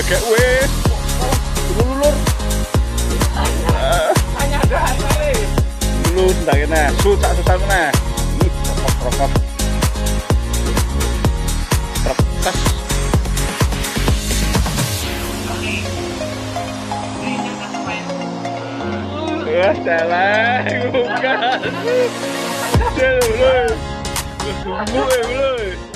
kayak wes. Lulur. Hanya ada kali. Lulur ndak kena. Susah kena. Ih, rokok. Terpas. Ya salah, bukan. Cek dulu. Tunggu ya,